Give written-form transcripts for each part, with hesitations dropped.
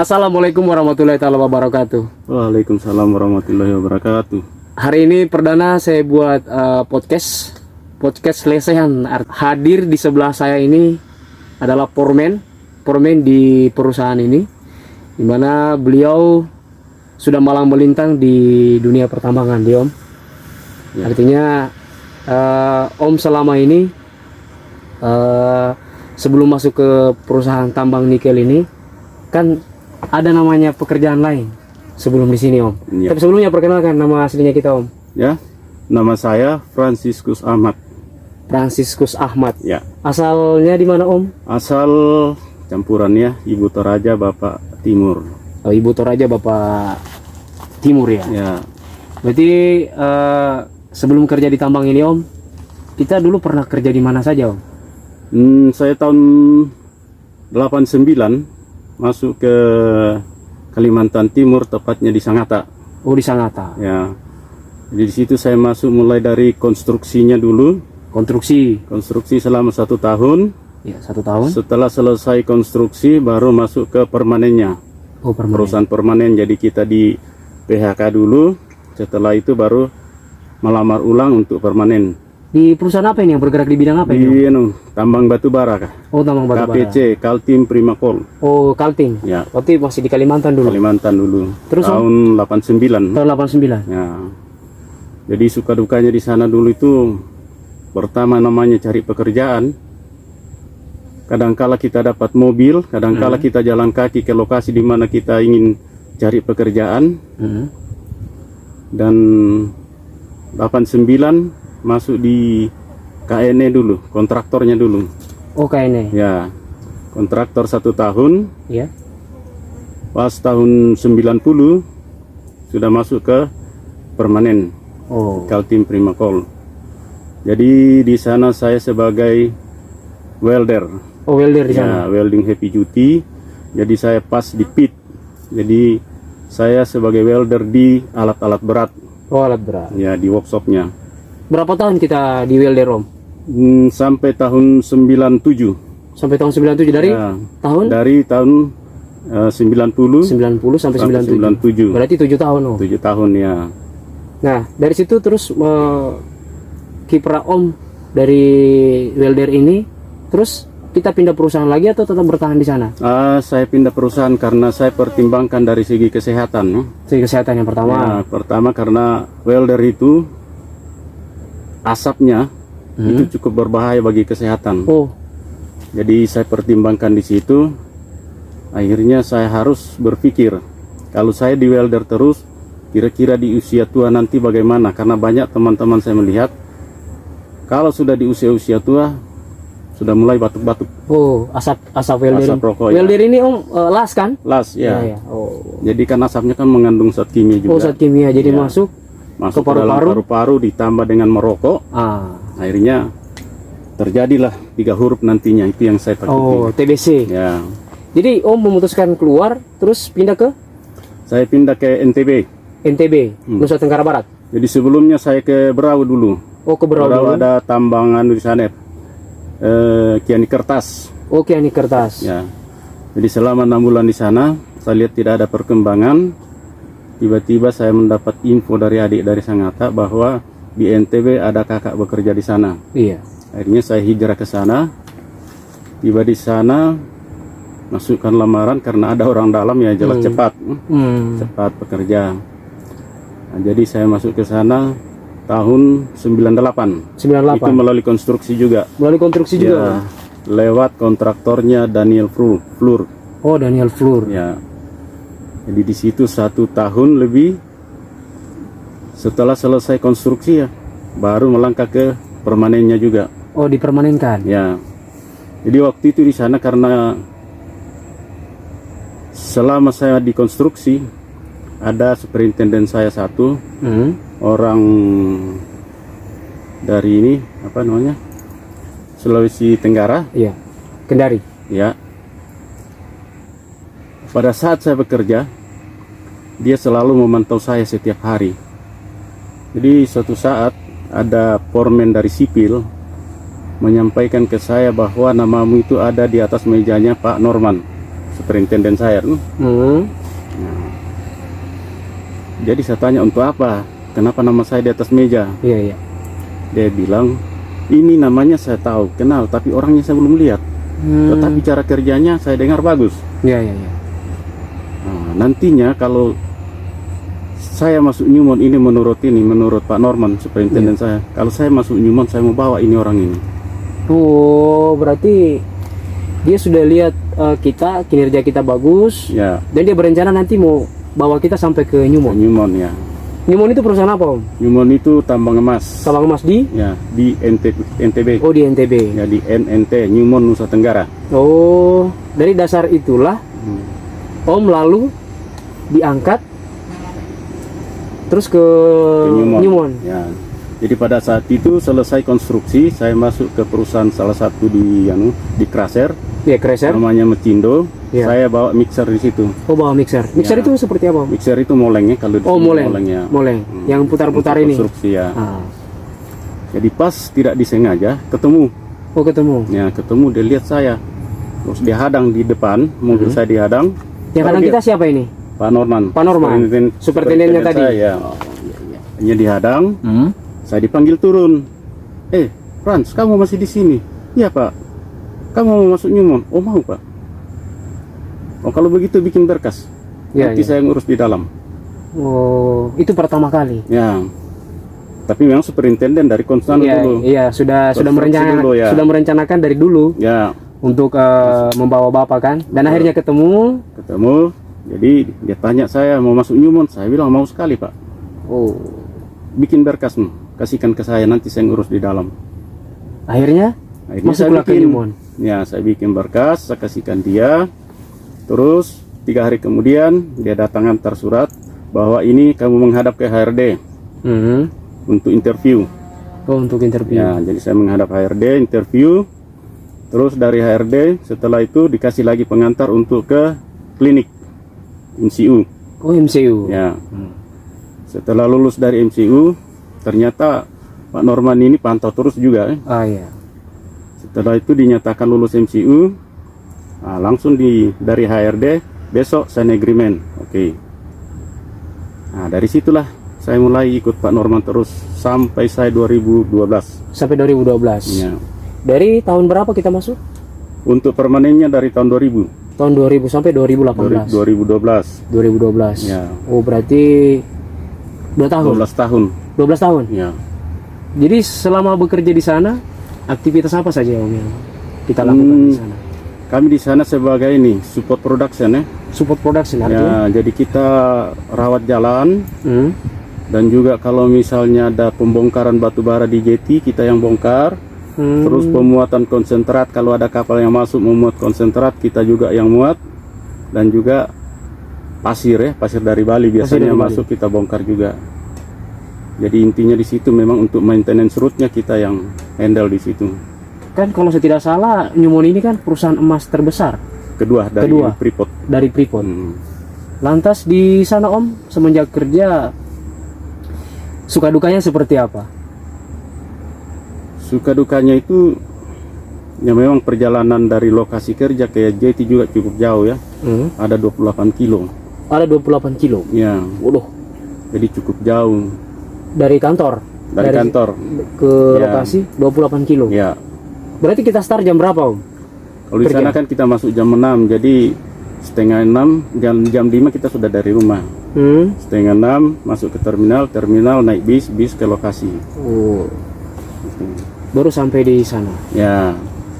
Assalamualaikum warahmatullahi wabarakatuh. Waalaikumsalam warahmatullahi wabarakatuh. Hari ini perdana saya buat podcast lesehan. Hadir di sebelah saya ini adalah foreman di perusahaan ini, dimana beliau sudah malang melintang di dunia pertambangan, Om. Ya. Artinya Om selama ini sebelum masuk ke perusahaan tambang nikel ini kan ada namanya pekerjaan lain sebelum di sini, Om. Ya. Tapi sebelumnya perkenalkan nama aslinya kita, Om. Ya, nama saya Franciscus Ahmad. Franciscus Ahmad. Ya. Asalnya di mana, Om? Asal campurannya Ibu Toraja Bapak Timur. Oh, Ibu Toraja Bapak Timur ya. Ya. Berarti sebelum kerja di tambang ini, Om, kita dulu pernah kerja di mana saja, Om? Saya tahun 89 masuk ke Kalimantan Timur, tepatnya di Sangatta. Oh, di Sangatta. Ya. Jadi di situ saya masuk mulai dari konstruksinya dulu. Konstruksi selama 1 tahun. Ya, 1 tahun. Setelah selesai konstruksi baru masuk ke permanennya. Oh, permanen. Perusahaan permanen. Jadi kita di PHK dulu. Setelah itu baru melamar ulang untuk permanen. Di perusahaan apa ini yang bergerak di bidang apa Di ini? tambang batu bara. Oh, tambang batu bara. KPC, Kaltim Primakol. Oh, Kaltim. Ya. Berarti masih di Kalimantan dulu. Kalimantan dulu. Terus, tahun 89. Tahun 89. Ya. Jadi suka dukanya di sana dulu itu pertama namanya cari pekerjaan. Kadangkala kita dapat mobil, kadangkala kita jalan kaki ke lokasi di mana kita ingin cari pekerjaan. Dan 89 masuk di KNE dulu, kontraktornya dulu. Oh, KNE. Ya, kontraktor 1 tahun. Ya. Pas tahun 90 sudah masuk ke permanen. Oh. Kaltim Primakol. Jadi di sana saya sebagai welder. Oh, welder di sana. Ya, welding heavy duty. Jadi saya pas di pit. Jadi saya sebagai welder di alat-alat berat. Oh, alat berat. Ya, di workshopnya. Berapa tahun kita di welder, Om? Sampai tahun 97. Sampai tahun 97 dari Ya, tahun? Dari tahun 90 sampai 97. Berarti 7 tahun, Om. 7 tahun ya. Nah, dari situ terus kiprah Om dari welder ini, terus kita pindah perusahaan lagi atau tetap bertahan di sana? Saya pindah perusahaan karena saya pertimbangkan dari segi kesehatan. Segi kesehatan yang pertama. Ya, pertama karena welder itu asapnya itu cukup berbahaya bagi kesehatan. Oh. Jadi saya pertimbangkan di situ. Akhirnya saya harus berpikir, kalau saya di welder terus, kira-kira di usia tua nanti bagaimana? Karena banyak teman-teman saya melihat, kalau sudah di usia tua, sudah mulai batuk-batuk. Oh, asap welder. Asap rokok, welder ya. ini, Om, las kan? Las, ya. Ya, ya. Oh. Jadi kan asapnya kan mengandung zat kimia juga. Oh, zat kimia. Jadi Ya. masuk Masuk ke ke dalam paru-paru. paru-paru ditambah dengan merokok. Akhirnya terjadilah 3 huruf nantinya, itu yang saya takuti. Oh, TBC. Ya. Jadi Om memutuskan keluar, terus pindah ke Saya pindah ke NTB. NTB, Nusa Tenggara Barat. Jadi sebelumnya saya ke Berau dulu. Oh, ke Berau dulu. Ada tambangan di sana. Kiani Kertas. Oh, Kiani Kertas. Ya. Jadi selama 6 bulan di sana, saya lihat tidak ada perkembangan. Tiba-tiba saya mendapat info dari adik dari Sangatta bahwa di NTB ada kakak bekerja di sana. Iya. Akhirnya saya hijrah ke sana. Tiba di sana, masukkan lamaran karena ada orang dalam ya, jelas cepat bekerja. Nah, jadi saya masuk ke sana tahun 98. Itu melalui konstruksi juga. Melalui konstruksi juga. Ya, lewat kontraktornya Daniel Flur. Oh, Daniel Flur. Ya. Jadi di situ 1 tahun lebih. Setelah selesai konstruksi ya, baru melangkah ke permanennya juga. Oh, dipermanenkan. Ya. Jadi waktu itu di sana karena selama saya di konstruksi ada superintenden saya satu, orang dari ini apa namanya, Sulawesi Tenggara. Iya. Kendari. Ya. Pada saat saya bekerja, dia selalu memantau saya setiap hari. Jadi suatu saat ada foreman dari sipil menyampaikan ke saya bahwa namamu itu ada di atas mejanya Pak Norman superintenden saya. Jadi saya tanya, untuk apa? Kenapa nama saya di atas meja? Iya. Dia bilang, ini namanya saya tahu, kenal, tapi orangnya saya belum lihat. Tetapi cara kerjanya saya dengar bagus. Iya. Nah, nantinya kalau saya masuk Newmont ini menurut Pak Norman, superintenden saya. Kalau saya masuk Newmont, saya mau bawa ini orang ini. Oh, berarti dia sudah lihat kita, kinerja kita bagus. Ya. Dan dia berencana nanti mau bawa kita sampai ke Newmont. Newmont ya. Newmont itu perusahaan apa, Om? Newmont itu tambang emas. Tambang emas di? Ya, di NTB. Oh, di NTB. Ya, di NNT, Newmont Nusa Tenggara. Oh, dari dasar itulah Om lalu diangkat terus ke Newmont. Ya. Jadi pada saat itu selesai konstruksi, saya masuk ke perusahaan salah satu di Kraser, Ya, Kraser. namanya Mecindo. Ya. Saya bawa mixer di situ. Oh, bawa mixer. Mixer Ya. itu seperti apa, Om? Mixer itu moleng ya, kalau di Oh, sini moleng. molengnya. Moleng. Yang putar-putar Untuk ini. konstruksi ya. Ah. Jadi pas tidak disengaja ketemu. Oh, ketemu. Ya, ketemu, dia lihat saya. Terus dia hadang di depan, mobil saya dihadang. Yang kadang Lalu kita siapa ini? Pak Norman. Pak Norman. Superintendennya tadi. Saya. Hanya dihadang. Saya dipanggil turun. Franz, kamu masih di sini? Iya, Pak. Kamu mau masuk Newmont? Oh, mau, Pak. Oh, kalau begitu bikin berkas. Ya, Nanti saya ngurus di dalam. Oh, itu pertama kali. Ya. Tapi memang superintenden dari Konstans Iya, dulu. iya, sudah Konstruksi merencanakan, dulu, ya. sudah merencanakan dari dulu Ya, untuk membawa Bapak kan. Dan akhirnya ketemu. Jadi dia tanya saya mau masuk Newmont. Saya bilang mau sekali, Pak. Oh, Bikin berkas, kasihkan ke saya, nanti saya ngurus di dalam. akhirnya masuklah ke Newmont. Ya, saya bikin berkas, saya kasihkan dia. Terus 3 hari kemudian dia datang antar surat bahwa ini kamu menghadap ke HRD untuk interview. Oh, untuk interview. Ya, jadi saya menghadap HRD, interview. Terus dari HRD setelah itu dikasih lagi pengantar untuk ke klinik MCU. Oh, MCU. Ya. Setelah lulus dari MCU, ternyata Pak Norman ini pantau terus juga. Ah, iya. Setelah itu dinyatakan lulus MCU, langsung dari HRD besok sign agreement. Oke. Nah, dari situlah saya mulai ikut Pak Norman terus sampai saya 2012. Sampai 2012. Ya. Dari tahun berapa kita masuk? Untuk permanennya dari tahun 2000. Tahun 2000 sampai 2018. 2012. 2012. Ya. Oh, berarti 2 tahun. 12 tahun. 12 tahun. Ya. Jadi selama bekerja di sana, aktivitas apa saja, Om, yang kita lakukan di sana? Kami di sana sebagai ini support production ya. Support production artinya? Ya, jadi kita rawat jalan Hmm. dan juga kalau misalnya ada pembongkaran batu bara di jeti kita yang bongkar. Terus pemuatan konsentrat, kalau ada kapal yang masuk memuat konsentrat kita juga yang muat. Dan juga pasir ya, pasir dari Bali biasanya dari Bali. masuk kita bongkar juga. Jadi intinya di situ memang untuk maintenance route-nya kita yang handle di situ. Kan kalau saya tidak salah, Newmont ini kan perusahaan emas terbesar Kedua dari Freeport. dari Freeport. Lantas di sana, Om, semenjak kerja suka dukanya seperti apa? Suka dukanya itu ya memang perjalanan dari lokasi kerja ke jeti juga cukup jauh ya. Ada 28 kilo. Ada 28 kilo. Ya, Waduh, jadi cukup jauh dari kantor. dari kantor. Ke Ya. lokasi 28 kilo. Ya, Berarti kita start jam berapa, Om? kalau di sana kan kita masuk jam 6, jadi setengah 6, jam 5 kita sudah dari rumah. Setengah 6 masuk ke terminal naik bis ke lokasi. Oh, baru sampai di sana. Ya,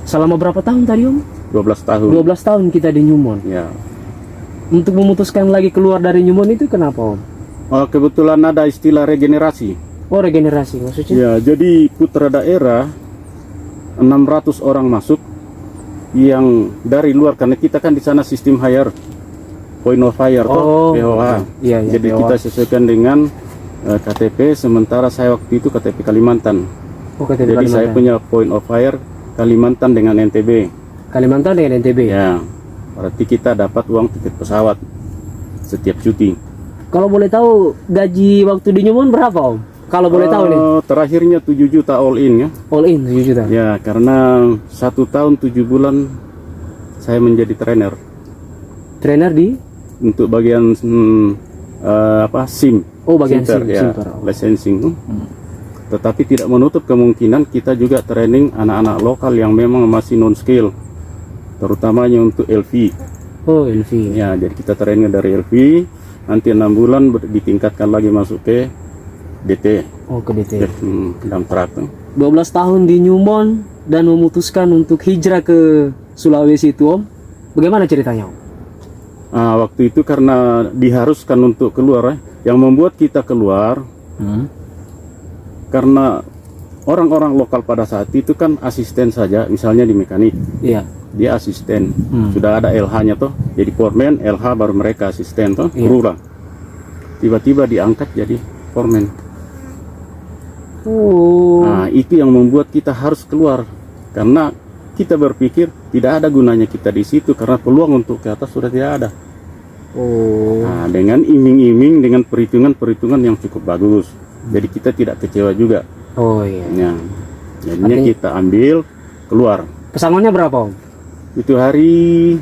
Selama berapa tahun tadi, Om? 12 tahun. 12 tahun kita di Newmont. Ya. Untuk memutuskan lagi keluar dari Newmont itu kenapa, Om? Oh, kebetulan ada istilah regenerasi. Oh, regenerasi maksudnya? Ya, jadi putra daerah 600 orang masuk yang dari luar, karena kita kan di sana sistem hire point of hire Oh, POH. iya, Jadi POH. kita sesuaikan dengan KTP, sementara saya waktu itu KTP Kalimantan. Oh, KTP Jadi saya Kalimantan. punya point of hire Kalimantan dengan NTB. Kalimantan dengan NTB. Ya, berarti kita dapat uang tiket pesawat setiap cuti. Kalau boleh tahu gaji waktu di Newmont berapa, Om? Kalau boleh tahu nih. Terakhirnya 7 juta all in ya. All in 7 juta. Ya, karena 1 tahun 7 bulan saya menjadi trainer. Trainer di? Untuk bagian SIM. Oh, bagian Simper, SIM, ya, simper. Oh. licensing. Tetapi tidak menutup kemungkinan kita juga training anak-anak lokal yang memang masih non skill, terutamanya untuk LV. Oh, LV. Ya, jadi kita training dari LV, nanti 6 bulan ditingkatkan lagi masuk ke DT. Oh, ke DT. Dalam track. 12 tahun di Newmont dan memutuskan untuk hijrah ke Sulawesi itu, Om. Bagaimana ceritanya, Om? Waktu itu karena diharuskan untuk keluar, yang membuat kita keluar karena orang-orang lokal pada saat itu kan asisten saja, misalnya di mekanik. Iya. Dia asisten, sudah ada LH-nya toh, jadi foreman, LH baru mereka asisten toh, berulang. Tiba-tiba diangkat jadi foreman. Oh. Nah, itu yang membuat kita harus keluar, karena kita berpikir tidak ada gunanya kita di situ karena peluang untuk ke atas sudah tidak ada. Oh. Nah, dengan iming-iming, dengan perhitungan-perhitungan yang cukup bagus, jadi kita tidak kecewa juga. Oh iya. Ya, jadinya kita ambil keluar. Pesangonnya berapa, Om? Itu hari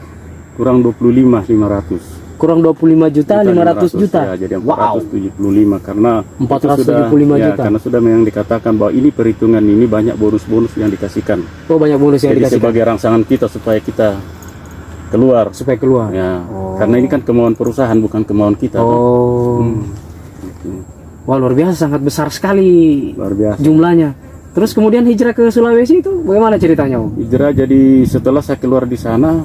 kurang 25.500. Kurang 25 juta, 500 juta. Ya, jadi 475 karena 475 ya, juta. karena sudah memang dikatakan bahwa ini perhitungan ini banyak bonus-bonus yang dikasihkan. Oh, banyak bonus yang Jadi dikasih. sebagai rangsangan kita supaya kita keluar. Supaya keluar. Ya, karena ini kan kemauan perusahaan bukan kemauan kita. Oh. Gitu. Wah, luar biasa, sangat besar sekali Luar biasa. jumlahnya. Terus kemudian hijrah ke Sulawesi itu bagaimana ceritanya, Om? Hijrah, jadi setelah saya keluar di sana,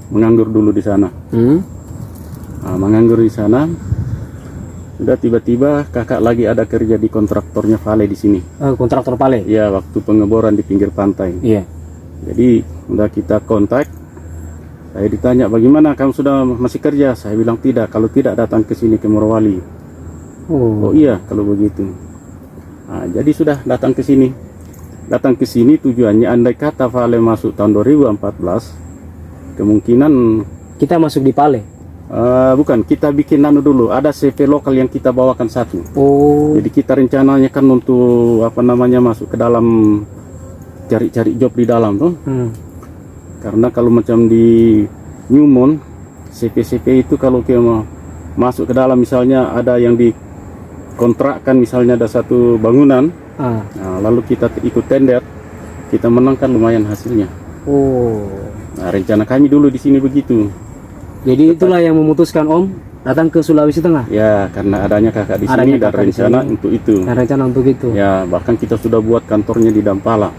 menganggur dulu di sana. Menganggur di sana, sudah tiba-tiba kakak lagi ada kerja di kontraktornya Vale di sini. Kontraktor Pale. Ya, waktu pengeboran di pinggir pantai. Iya. Jadi udah kita kontak. Saya ditanya, bagaimana kamu sudah masih kerja? Saya bilang tidak. Kalau tidak datang ke sini ke Morowali. Oh iya, kalau begitu. Nah, jadi sudah datang ke sini. Datang ke sini tujuannya andai kata Vale masuk tahun 2014, kemungkinan Kita masuk di Pale. bukan, kita bikin dulu. Ada CV lokal yang kita bawakan satu. Oh. Jadi kita rencananya kan untuk masuk ke dalam, cari-cari job di dalam tuh. Karena kalau macam di Newmont, CV itu kalau kita masuk ke dalam, misalnya ada yang dikontrakkan, misalnya ada satu bangunan, nah, lalu kita ikut tender, kita menangkan lumayan hasilnya. Oh. Nah, rencana kami dulu di sini begitu. Jadi itulah yang memutuskan Om datang ke Sulawesi Tengah. Ya, karena adanya kakak di Adanya sini dan kakak di rencana sini. untuk itu. Dan rencana untuk itu. Ya, bahkan kita sudah buat kantornya di Dampala.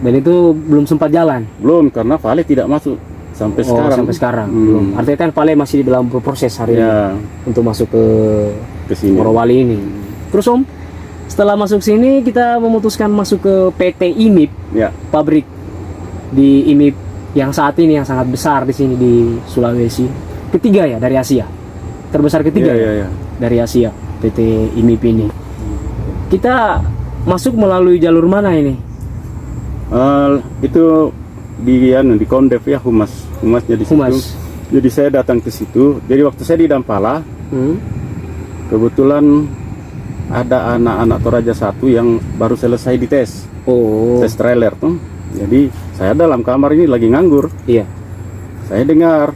Dan itu belum sempat jalan. Belum, karena Vale tidak masuk sampai sekarang. Sampai sekarang belum. Artinya kan Pale masih dalam proses hari ini untuk masuk ke sini. Morowali ini. Terus Om, setelah masuk sini kita memutuskan masuk ke PT IMIP, Ya. pabrik di IMIP yang saat ini yang sangat besar di sini di Sulawesi. Ketiga ya dari Asia. Terbesar ketiga Ya. dari Asia, PT IMIP ini. Kita masuk melalui jalur mana ini? Itu di Kondef ya, humasnya di situ. Humas. Jadi saya datang ke situ. Jadi waktu saya di Dampala, kebetulan ada anak-anak Toraja 1 yang baru selesai dites, tes trailer tuh. Jadi saya dalam kamar ini lagi nganggur. Iya. Saya dengar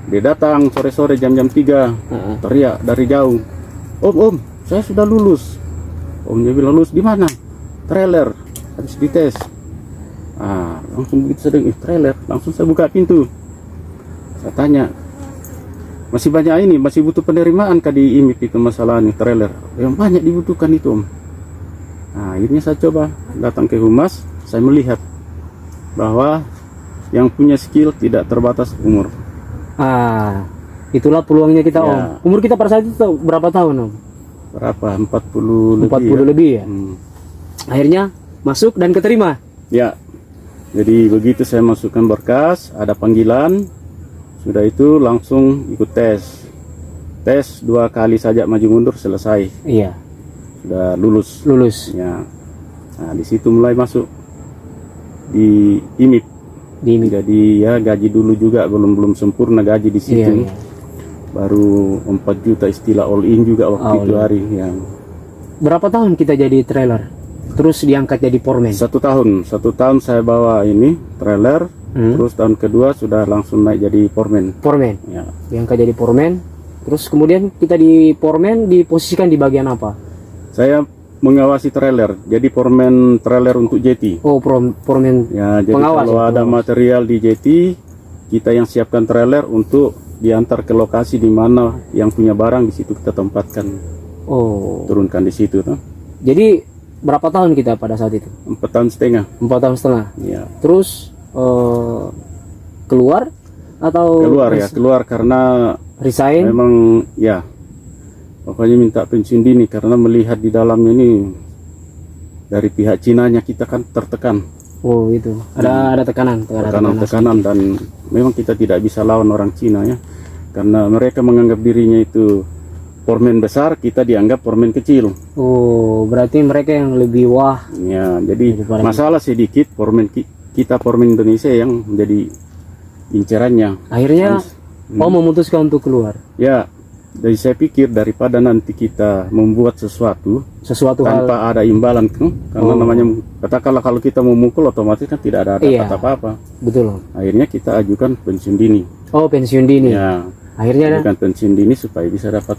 dia datang sore-sore jam-jam 3, teriak dari jauh, Om, saya sudah lulus. Omnya bilang, lulus di mana? Trailer, habis dites. Langsung begitu saya dengar trailer, langsung saya buka pintu. Saya tanya, masih banyak ini, masih butuh penerimaan kah di IMIP itu masalah ini trailer? Yang banyak dibutuhkan itu, Om. Nah, akhirnya saya coba datang ke humas, saya melihat bahwa yang punya skill tidak terbatas umur. Itulah peluangnya kita, Ya. Om. Umur kita pada saat itu berapa tahun, Om? Berapa? 40 lebih ya. Akhirnya masuk dan keterima. Ya. Jadi begitu saya masukkan berkas, ada panggilan, sudah itu langsung ikut tes. Tes 2 kali saja maju mundur selesai. Iya. Sudah lulus. Ya. Nah, di situ mulai masuk di IMIP. Jadi ya gaji dulu juga belum sempurna gaji di situ. Iya. Baru 4 juta istilah all in juga waktu itu hari yang. Berapa tahun kita jadi trailer? Terus diangkat jadi foreman? 1 tahun saya bawa ini trailer. Terus tahun kedua sudah langsung naik jadi foreman. Foreman. Ya. Diangkat jadi foreman. Terus kemudian kita di foreman diposisikan di bagian apa? Saya mengawasi trailer, jadi foreman trailer untuk jeti. Oh, foreman. Ya, jadi Pengawas kalau ya, ada pengawas. material di jeti, kita yang siapkan trailer untuk diantar ke lokasi di mana yang punya barang, di situ kita tempatkan, Oh. turunkan di situ. Tuh. Jadi berapa tahun kita pada saat itu? 4 tahun setengah. 4 tahun setengah. Ya. Terus keluar atau Keluar karena resign? memang ya pokoknya minta pensiun dini karena melihat di dalam ini dari pihak Cinanya kita kan tertekan. Oh, itu. Ada tekanan. Tekanan dan memang kita tidak bisa lawan orang Cina ya, karena mereka menganggap dirinya itu foreman besar, kita dianggap foreman kecil Oh, berarti mereka yang lebih wah. ya. Jadi Lebih parah. masalah sedikit kita foreman Indonesia yang menjadi incerannya Akhirnya memutuskan untuk keluar. ya. Jadi saya pikir daripada nanti kita membuat sesuatu Sesuatu hal. tanpa ada imbalan kan, karena namanya katakanlah kalau kita memukul otomatis kan tidak ada Iya. apa-apa. Betul. Akhirnya kita ajukan pensiun dini Oh, pensiun dini. ya. Akhirnya ada Ajukan pensiun dini supaya bisa dapat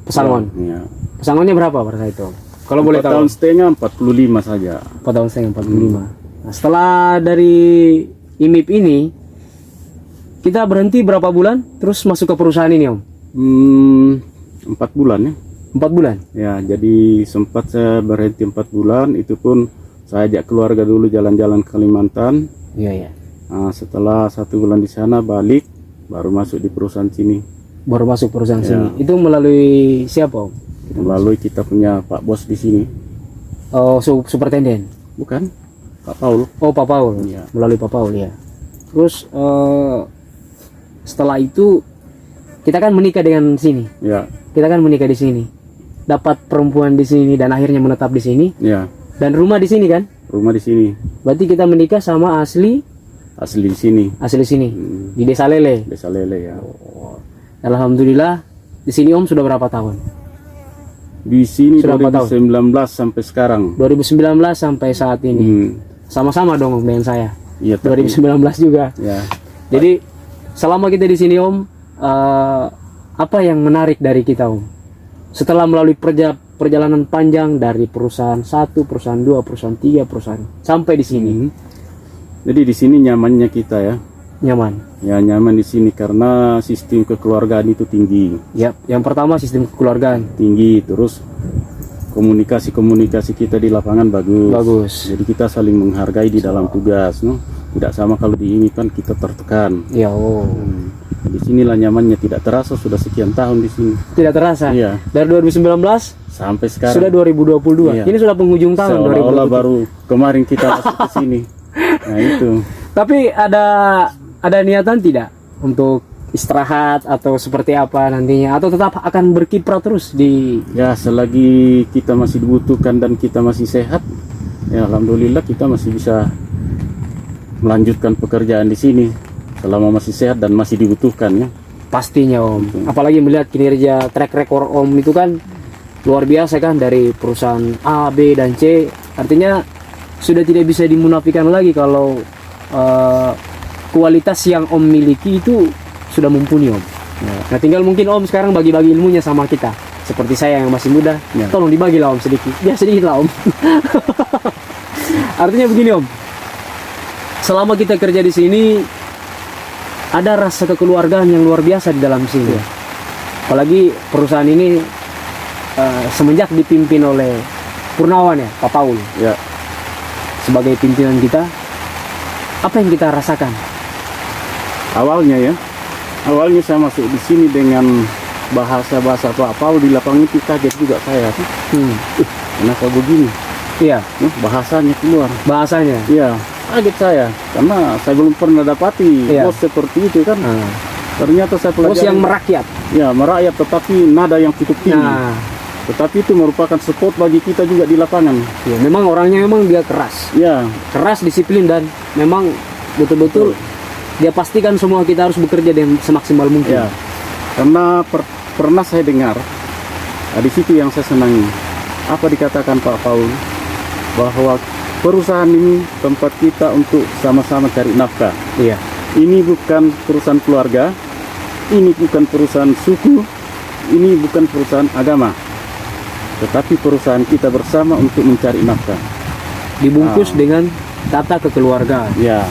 pesangon. ya. Pesangonnya berapa pada saat itu? Kalau boleh 4 tahu. tahun setengah 45 saja. 4 tahun setengah 45. Nah, setelah dari IMIP ini kita berhenti berapa bulan terus masuk ke perusahaan ini, Om? 4 bulan ya. 4 bulan. Ya, jadi sempat saya berhenti 4 bulan, itu pun saya ajak keluarga dulu jalan-jalan ke Kalimantan. Iya, iya. Nah, setelah 1 bulan di sana balik, baru masuk di perusahaan sini. Baru masuk perusahaan Ya. sini. Itu melalui siapa, Om? Melalui kita punya Pak Bos di sini. Oh, superintenden. Bukan? Pak Paul. Oh, Pak Paul. Iya. Melalui Pak Paul ya. Terus setelah itu kita kan menikah dengan sini. Ya, Kita kan menikah di sini. Dapat perempuan di sini dan akhirnya menetap di sini ya. dan rumah di sini kan? Rumah di sini. Berarti kita menikah sama asli Asli di sini. sini di Desa Lele. Desa Lele ya. Alhamdulillah di sini Om sudah berapa tahun? Di sini Sudah berapa 2019 sampai sekarang. 2019 sampai saat ini. Hmm. Sama-sama dong Om dengan saya. Iya, tapi 2019 juga. ya. Jadi selama kita di sini Om, apa yang menarik dari kita Om? Setelah melalui perjalanan panjang dari perusahaan 1, perusahaan 2, perusahaan 3, perusahaan sampai di sini Jadi di sini nyamannya kita ya. nyaman. Ya, nyaman di sini karena sistem kekeluargaan itu tinggi. Ya, yang pertama sistem kekeluargaan Tinggi, terus komunikasi kita di lapangan bagus. bagus. Jadi kita saling menghargai di dalam tugas, no? Tidak sama kalau di ini kan kita tertekan. Ya, oh. Di sinilah nyamannya, tidak terasa sudah sekian tahun di sini. Tidak terasa. Iya, Dari 2019 sampai sekarang. sudah 2022. Iya. Ini sudah penghujung tahun Seolah-olah 2023. baru kemarin kita masuk ke sini. Nah, itu. Tapi ada niatan tidak untuk istirahat atau seperti apa nantinya, atau tetap akan berkiprah terus di Ya, selagi kita masih dibutuhkan dan kita masih sehat, ya alhamdulillah kita masih bisa melanjutkan pekerjaan di sini selama masih sehat dan masih dibutuhkan ya. pastinya Om. Apalagi melihat kinerja track record Om itu kan luar biasa kan, dari perusahaan A, B dan C. Artinya sudah tidak bisa dimunafikan lagi kalau kualitas yang Om miliki itu sudah mumpuni Om. Nah, tinggal mungkin Om sekarang bagi-bagi ilmunya sama kita. Seperti saya yang masih muda, Ya. tolong dibagi lah Om sedikit. Ya sedikit lah Om. Artinya begini Om. Selama kita kerja di sini ada rasa kekeluargaan yang luar biasa di dalam sini. Apalagi perusahaan ini semenjak dipimpin oleh Purnawan ya, Pak Paul Ya, sebagai pimpinan kita, apa yang kita rasakan? awalnya saya masuk di sini dengan bahasa-bahasa Pak Paul di lapangan itu kaget juga saya. Kenapa begini? Iya, Bahasanya keluar. bahasanya. Iya, kaget saya karena saya belum pernah dapati Iya. bos seperti itu kan. Ternyata saya Bos pelajari. yang merakyat. Ya, merakyat tetapi nada yang cukup tinggi. Nah, Tetapi itu merupakan support bagi kita juga di lapangan. ya, memang orangnya memang dia keras, Ya, keras, disiplin, dan memang betul-betul dia pastikan semua kita harus bekerja dengan semaksimal mungkin. ya. Karena pernah saya dengar, di situ yang saya senangi, apa dikatakan Pak Paul, bahwa perusahaan ini tempat kita untuk sama-sama cari nafkah. Iya. Ini bukan perusahaan keluarga, ini bukan perusahaan suku, ini bukan perusahaan agama, tetapi perusahaan kita bersama untuk mencari nafkah. Dibungkus dengan kata kekeluargaan. Ya,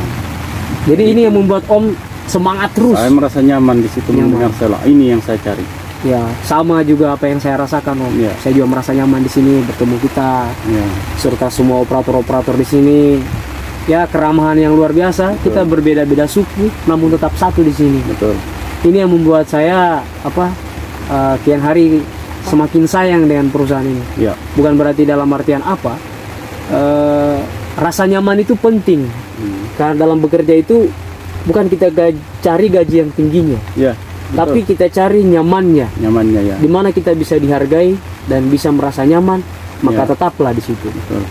Jadi ini yang membuat Om semangat terus. saya merasa nyaman di situ mendengar salah. Ini yang saya cari. Ya, sama juga apa yang saya rasakan Om. Ya. Saya juga merasa nyaman di sini bertemu kita, Ya, serta semua operator-operator di sini. Ya, keramahan yang luar biasa. Betul. Kita berbeda-beda suku, namun tetap satu di sini. betul. Ini yang membuat saya kian hari semakin sayang dengan perusahaan ini. Ya, Bukan berarti dalam artian apa? Rasa nyaman itu penting. Karena dalam bekerja itu bukan kita cari gaji yang tingginya, ya. tapi Betul. kita cari nyamannya. Nyamannya ya. Di mana kita bisa dihargai dan bisa merasa nyaman, maka Ya. tetaplah di situ. Betul.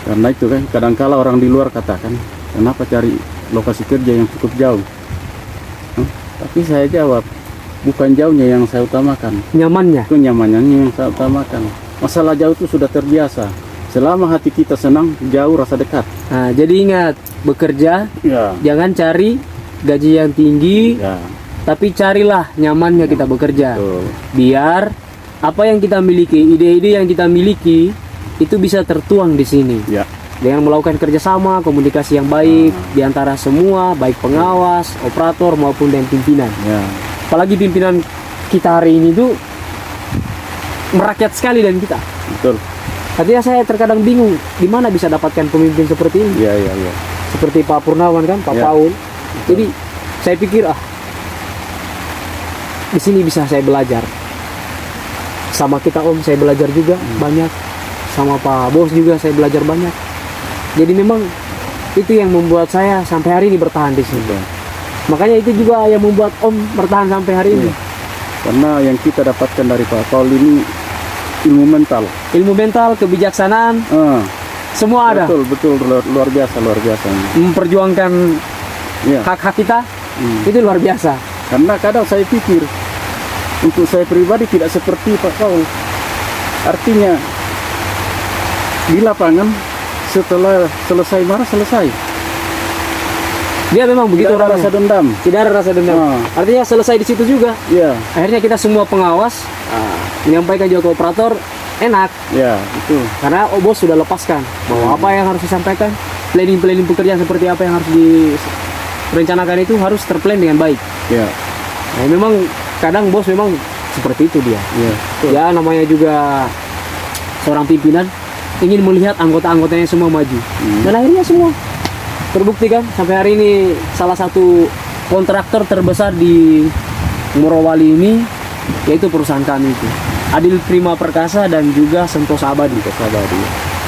Karena itu kan kadangkala orang di luar katakan, kenapa cari lokasi kerja yang cukup jauh? Tapi saya jawab, bukan jauhnya yang saya utamakan, Nyamannya. itu nyamannya yang saya utamakan. Masalah jauh itu sudah terbiasa. Selama hati kita senang, jauh rasa dekat. Nah, jadi ingat, bekerja Ya. jangan cari gaji yang tinggi, Ya. tapi carilah nyamannya kita bekerja. Betul. Biar apa yang kita miliki, ide-ide yang kita miliki itu bisa tertuang di sini. Ya. Dengan melakukan kerjasama, komunikasi yang baik di antara semua, baik pengawas, operator maupun dan pimpinan. Ya. Apalagi pimpinan kita hari ini tuh merakyat sekali dan kita. Betul. Artinya saya terkadang bingung di mana bisa dapatkan pemimpin seperti ini. Ya, ya, ya. Seperti Pak Purnawan kan, Pak Ya. Paul. Jadi saya pikir di sini bisa saya belajar. Sama kita Om saya belajar juga banyak. Sama Pak Bos juga saya belajar banyak. Jadi memang itu yang membuat saya sampai hari ini bertahan di sini. Betul. Makanya itu juga yang membuat Om bertahan sampai hari ini. Iya. Karena yang kita dapatkan dari Pak Paul ini ilmu mental. Ilmu mental, kebijaksanaan, semua ada. Betul, betul, luar biasa, luar biasa. Memperjuangkan Ya. hak-hak kita Hmm. itu luar biasa. Karena kadang saya pikir untuk saya pribadi tidak seperti Pak Paul. Artinya di lapangan setelah selesai marah selesai. Dia memang begitu Tidak ada orangnya. rasa dendam. Tidak ada rasa dendam. Artinya selesai di situ juga. Ya, Akhirnya kita semua pengawas menyampaikan juga ke operator enak ya, itu. karena bos sudah lepaskan bahwa apa yang harus disampaikan, planning pekerjaan seperti apa yang harus direncanakan itu harus terplan dengan baik. Ya, Nah, memang kadang bos memang seperti itu dia. ya, betul. Ya namanya juga seorang pimpinan ingin melihat anggota-anggotanya semua maju. Dan akhirnya semua terbukti kan sampai hari ini salah satu kontraktor terbesar di Morowali ini yaitu perusahaan kami itu Adil Prima Perkasa dan juga Sentosa Abadi.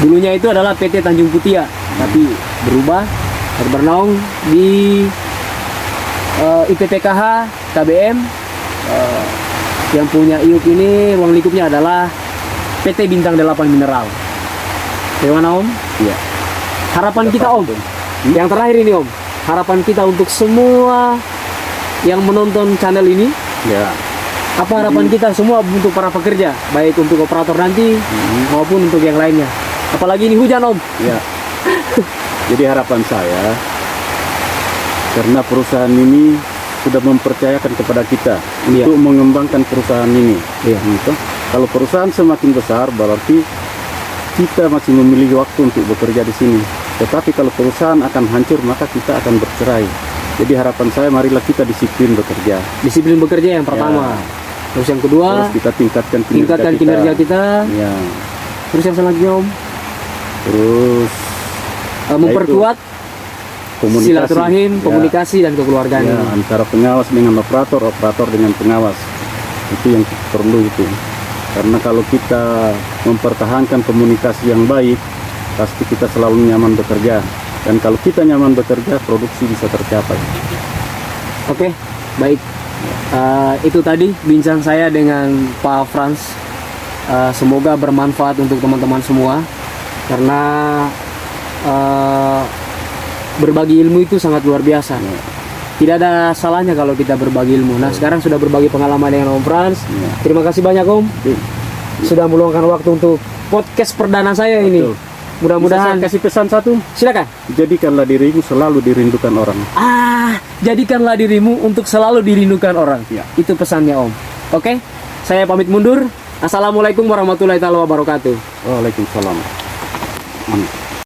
Dulunya itu adalah PT Tanjung Putia, tapi berubah dan bernaung di IPPKH KBM. Yang punya IUP ini ruang lingkupnya adalah PT Bintang 8 Mineral. Bagaimana Om? Iya. Harapan kita Om, yang terakhir ini Om, harapan kita untuk semua yang menonton channel ini, Ya, apa harapan kita semua untuk para pekerja, baik untuk operator nanti maupun untuk yang lainnya. Apalagi ini hujan Om. ya. Jadi harapan saya, karena perusahaan ini sudah mempercayakan kepada kita Iya. untuk mengembangkan perusahaan ini. Iya. Gitu. Kalau perusahaan semakin besar, berarti kita masih memiliki waktu untuk bekerja di sini. Tetapi kalau perusahaan akan hancur, maka kita akan bercerai. Jadi harapan saya, marilah kita disiplin bekerja. Disiplin bekerja yang pertama. Terus yang kedua, Terus kita tingkatkan tingkatkan kinerja kita. Ya. Terus yang selanjutnya Om, Terus memperkuat komunikasi. silaturahim, Ya. komunikasi dan kekeluargaan Ya, ini. antara pengawas dengan operator, operator dengan pengawas. Itu yang perlu itu. Karena kalau kita mempertahankan komunikasi yang baik, pasti kita selalu nyaman bekerja. Dan kalau kita nyaman bekerja, produksi bisa tercapai. Oke, baik. Itu tadi bincang saya dengan Pak Frans. Semoga bermanfaat untuk teman-teman semua. Karena berbagi ilmu itu sangat luar biasa. Tidak ada salahnya kalau kita berbagi ilmu. Nah, sekarang sudah berbagi pengalaman dengan Om Frans. Terima kasih banyak Om. Oke. Sudah meluangkan waktu untuk podcast perdana saya ini. Betul. Mudah-mudahan. Bisa saya kasih pesan satu. Silakan. Jadikanlah dirimu selalu dirindukan orang. Jadikanlah dirimu untuk selalu dirindukan orang. Ya. Itu pesannya Om. Oke, saya pamit mundur. Assalamualaikum warahmatullahi wabarakatuh. Waalaikumsalam. Amin.